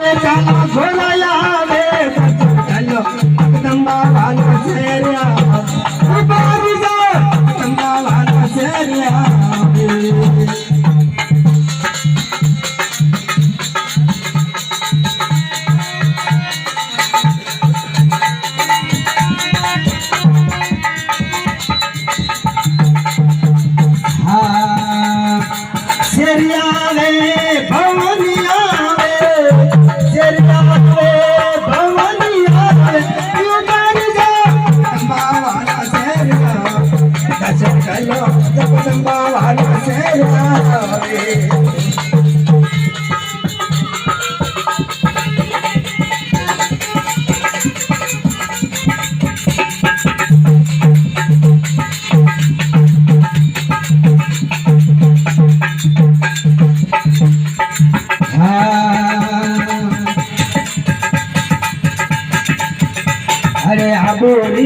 काला झोलाया वे चलो जगदंबा वाला शेरिया बाबू जा जगदंबा वाला शेरिया शेरिया वे भवनिया जगदंबा वाला शेरिया अरे आबोरी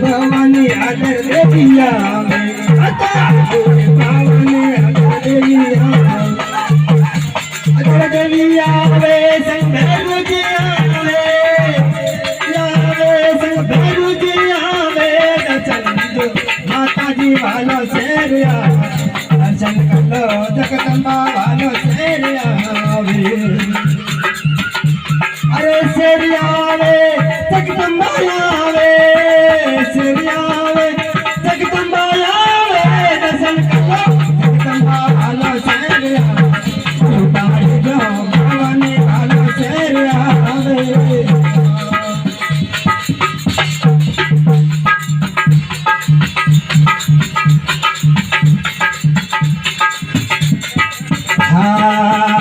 भवानी आदर देविया आबोरी भवानी आदर देविया वे संग वे माता जी वालो शेरिया दर्शन कर लो जगदंबा वालो शेरिया अरे शेरिया वे जगदंबा वे शेरिया वे जगदंबा वे दर्शन करो जगदंबा वाला शेरिया उतार जो भवानी वाला शेरिया वे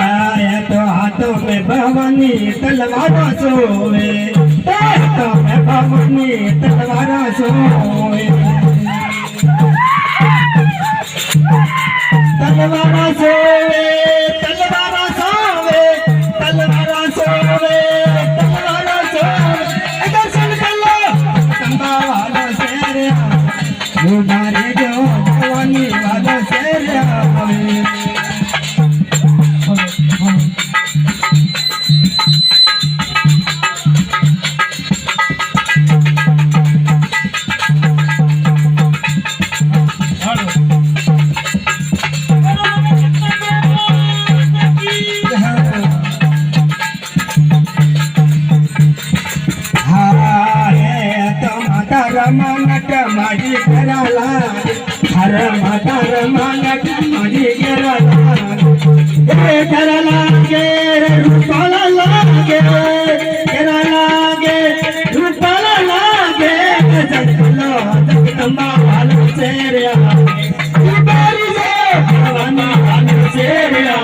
हाथों में भवानी तलवारा सोए हाथों में भवानी तलवारा सोए तलवारा सोए तलवारा सोए तलवारा सोए तलवारा सोए दर्शन कर लो जगदंबा वाला शेरिया उतारे जो भवानी वाला शेरिया रमानट माझी कराला हर माता रमानट माझी कराला हे कराला गे रूपाला लागे कराला गे रूपाला लागे जगलो जगदंबा वाला शेरिया बारी से भवानी वाला शेरिया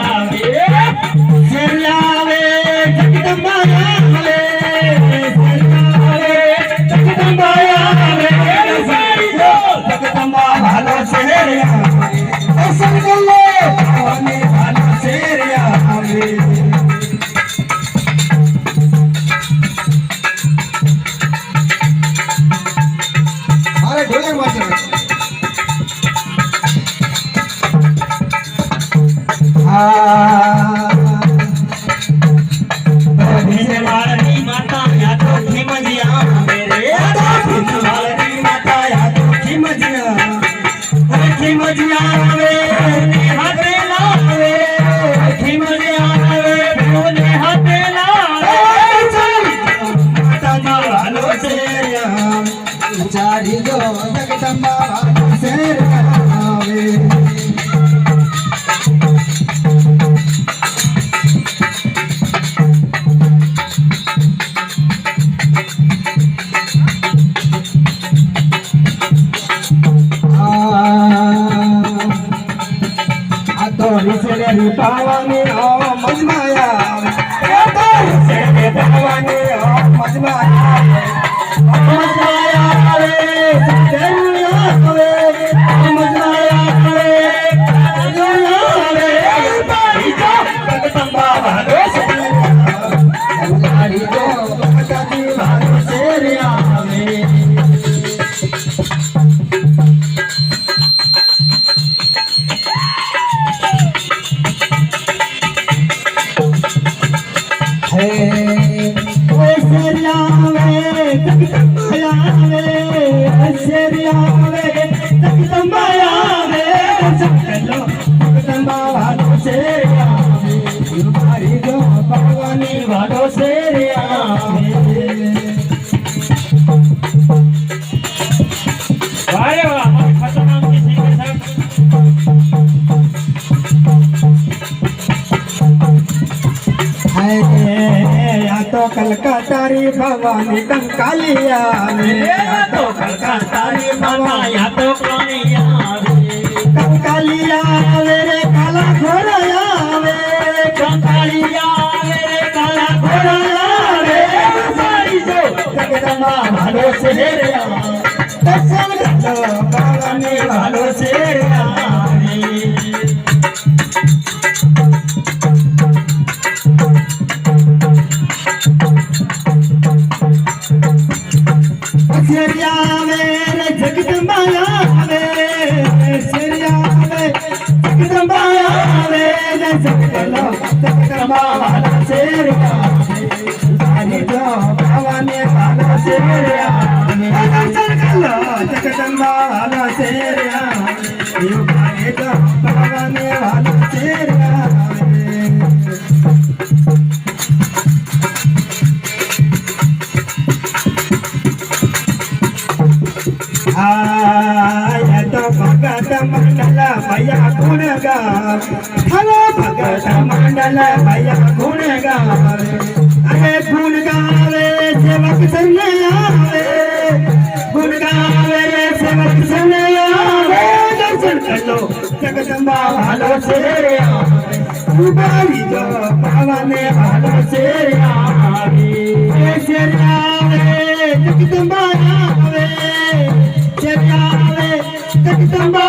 शेरिया वे जगदंबा वे जगदंबा जगदंबा वाला शेरिया दर्शन कर लो भवानी वाला शेरिया अरे ढोलक बजा वाली माता या तो खिमजिया मेरे वाली माता या तो खिमजिया वे हाथे लावे खिमजिया वे बोले हाथे लावे माता जी वालो शेरिया चारी जो जगदंबा वाला शेरिया वे भवानी ओ मजमाया भवानी ओ मजमाया मजमाया रे मजमाया रे जगदंबा वाला शेरिया कलकत्तारी भवानी कंकालिया तो कलकत्तारी भवाया तो कालिया कंकालिया मेरे काला घोड़ाया वे कंकालिया मेरे काला घोड़ा सारी जो जगदम्बा भालो से रे दर्शन करो भवानी भालो से सेरिया मेरे जगदम्बाया वे सेरिया वे जगदम्बाया वे जगदम्बा वाला सेरिया सारी जो भवानी वाला सेरिया दर्शन करो जगदम्बा वाला सेरिया यू भाई जो भवानी वाला सेरिया आया तो भगत मंडल भैया गुण गा हलो भगत मंडल भैया गुण गा अरे गुण गावे सेवक सुनने आवे गुण गावे सेवक सुनने आवे दर्शन कर लो जगदम्बा भालो से उबारी जो भवानी भालो से आवे जगदम्बा आवे जगदम्बा